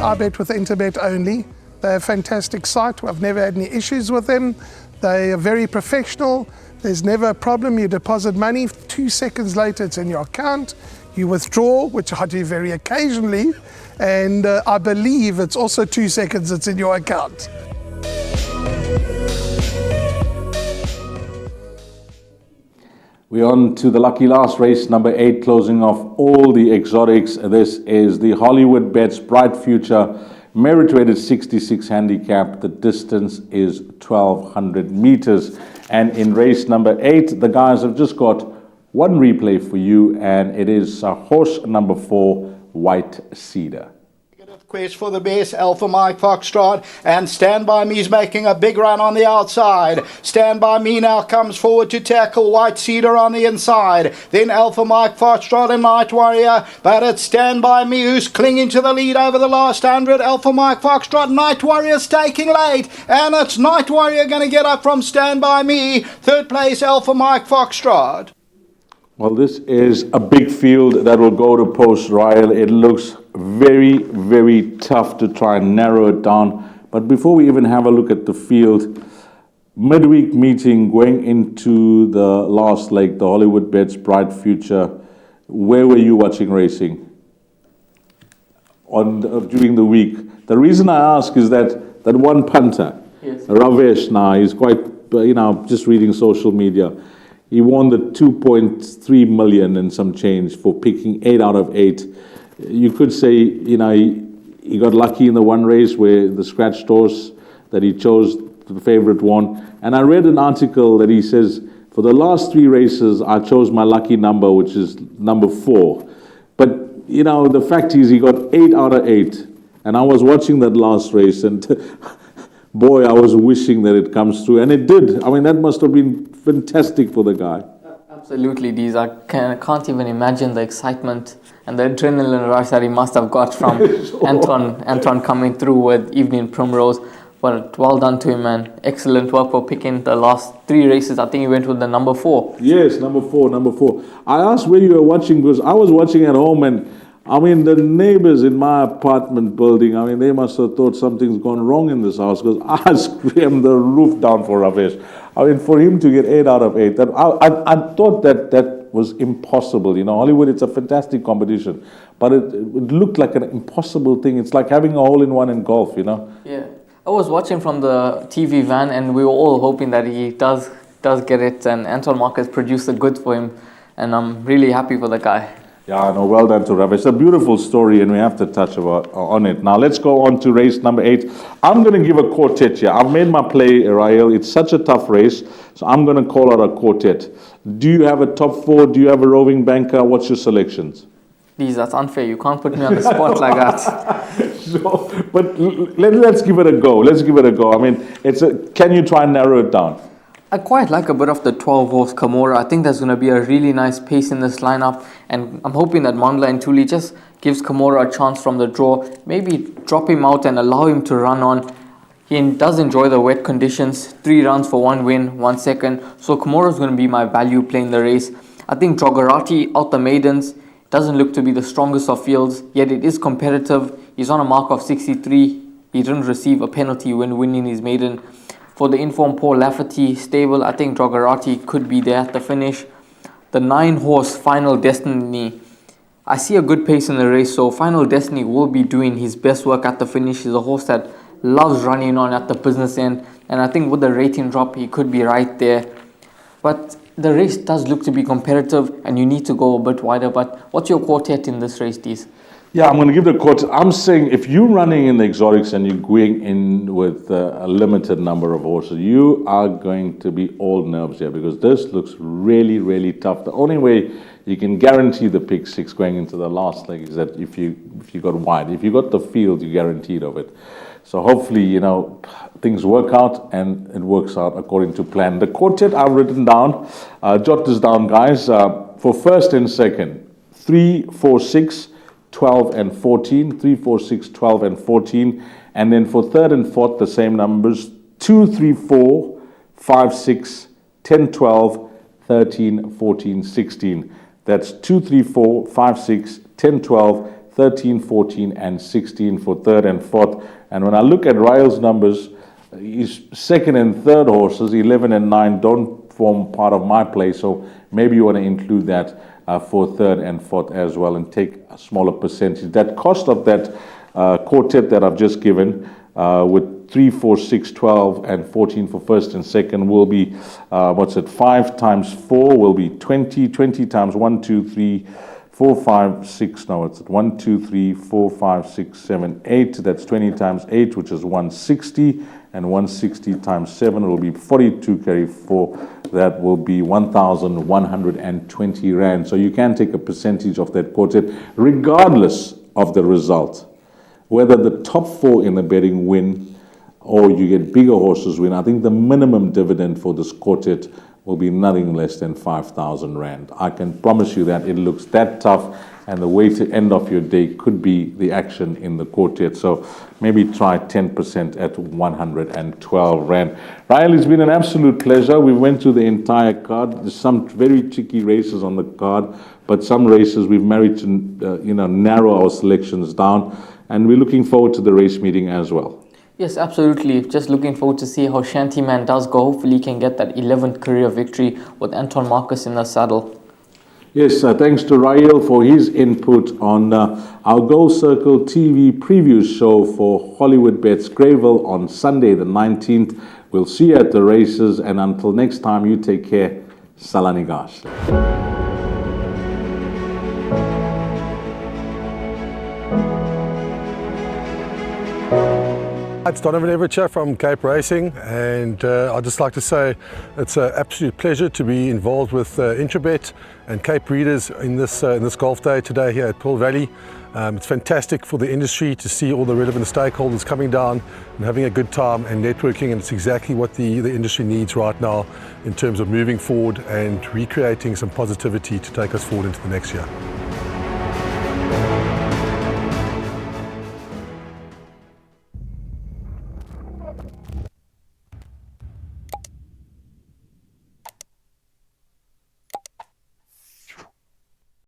I bet with Interbet only. They're a fantastic site. I've never had any issues with them. They are very professional. There's never a problem. You deposit money, 2 seconds later it's in your account. You withdraw, which I do very occasionally, and I believe it's also 2 seconds it's in your account. We're on to the lucky last race, number 8, closing off all the exotics. This is the Hollywood Bets Bright Future merit rated 66 handicap. The distance is 1,200 meters. And in race number 8, the guys have just got one replay for you, and it is horse number 4, White Cedar. Quest for the best, Alpha Mike Foxtrot, and Stand By Me is making a big run on the outside. Stand By Me now comes forward to tackle White Cedar on the inside. Then Alpha Mike Foxtrot and Night Warrior, but it's Stand By Me who's clinging to the lead over the last 100. Alpha Mike Foxtrot, Night Warrior's taking late, and it's Night Warrior going to get up from Stand By Me. Third place, Alpha Mike Foxtrot. Well, this is a big field that will go to post Royal. It looks very, very tough to try and narrow it down. But before we even have a look at the field, midweek meeting going into the last leg, the Hollywood Bets Bright Future, where were you watching racing during the week? The reason I ask is that one punter, yes, Ravesh, now he's quite, just reading social media. He won the 2.3 million and some change for picking 8 out of 8. You could say, he got lucky in the one race where the scratched horse that he chose, the favorite won. And I read an article that he says, for the last 3 races, I chose my lucky number, which is number 4. But, the fact is he got 8 out of 8. And I was watching that last race, and boy, I was wishing that it comes through. And it did. I mean, that must have been fantastic for the guy. Absolutely, Deez. I can't even imagine the excitement and the adrenaline rush that he must have got from sure. Anton coming through with Evening Primrose. But well done to him, man. Excellent work for picking the last 3 races. I think he went with the number 4. Yes, number 4. I asked where you were watching because I was watching at home, and the neighbors in my apartment building, they must have thought something's gone wrong in this house because I screamed the roof down for Ravesh. For him to get 8 out of 8, I thought that was impossible. Hollywood, it's a fantastic competition, but it looked like an impossible thing. It's like having a hole-in-one in golf, Yeah. I was watching from the TV van, and we were all hoping that he does get it, and Anton Marcus produced the goods for him, and I'm really happy for the guy. Yeah, no, well done to Ravesh. It's a beautiful story, and we have to touch on it. Now, let's go on to race number 8. I'm going to give a quartet here. I've made my play, Rael. It's such a tough race, so I'm going to call out a quartet. Do you have a top 4? Do you have a roving banker? What's your selections? Please, that's unfair. You can't put me on the spot like that. No, but let's give it a go. Can you try and narrow it down? I quite like a bit of the 12-horse Camorra. I think there's going to be a really nice pace in this lineup, and I'm hoping that Mandla and Tuli just gives Camorra a chance from the draw. Maybe drop him out and allow him to run on. He does enjoy the wet conditions. 3 runs for 1 win, 1 second. So Camorra is going to be my value play in the race. I think Jogarati out the maidens doesn't look to be the strongest of fields, yet it is competitive. He's on a mark of 63. He didn't receive a penalty when winning his maiden. For the informed Paul Lafferty stable, I think Jogarati could be there at the finish. The 9-horse Final Destiny, I see a good pace in the race, so Final Destiny will be doing his best work at the finish. He's a horse that loves running on at the business end, and I think with the rating drop, he could be right there. But the race does look to be competitive, and you need to go a bit wider. But what's your quartet in this race, Deez? Yeah, I'm going to give the quartet. I'm saying if you're running in the exotics and you're going in with a limited number of horses, you are going to be all nerves here because this looks really, really tough. The only way you can guarantee the pick 6 going into the last leg is that if you got wide. If you got the field, you're guaranteed of it. So hopefully, things work out and it works out according to plan. The quartet I've written down, jot this down, guys. For first and second, 3, 4, 6, 12 and 14, 3, 4, 6, 12 and 14. And then for third and fourth, the same numbers, 2, 3, 4, 5, 6, 10, 12, 13, 14, 16. That's 2, 3, 4, 5, 6, 10, 12, 13, 14, and 16 for third and fourth. And when I look at Rail's numbers, his second and third horses, 11 and 9, don't form part of my play. So maybe you want to include that for third and fourth as well and take a smaller percentage. That cost of that quartet that I've just given with 3, 4, 6, 12, and 14 for first and second will be, 5 times 4 will be 20. 20 times 1, 2, 3, 4, 5, 6, no, it's 1, 2, 3, 4, 5, 6, 7, 8. That's 20 times 8, which is 160. And 160 times 7 will be 42 carry 4. That will be 1,120 Rand. So you can take a percentage of that quartet, regardless of the result. Whether the top 4 in the betting win or you get bigger horses win, I think the minimum dividend for this quartet will be nothing less than 5,000 Rand. I can promise you that it looks that tough, and the way to end off your day could be the action in the quartet. So maybe try 10% at 112 Rand. Ryle, it's been an absolute pleasure. We went through the entire card. There's some very tricky races on the card, but some races we've managed to narrow our selections down, and we're looking forward to the race meeting as well. Yes, absolutely. Just looking forward to see how Shantyman does go. Hopefully he can get that 11th career victory with Anton Marcus in the saddle. Yes, thanks to Rael for his input on our Gold Circle TV preview show for Hollywood Bets Greyville on Sunday the 19th. We'll see you at the races, and until next time, you take care. Salanigash. It's Donovan Everett from Cape Racing, and I'd just like to say it's an absolute pleasure to be involved with Interbet and Cape Breeders in this golf day today here at Pearl Valley. It's fantastic for the industry to see all the relevant stakeholders coming down and having a good time and networking, and it's exactly what the industry needs right now in terms of moving forward and recreating some positivity to take us forward into the next year.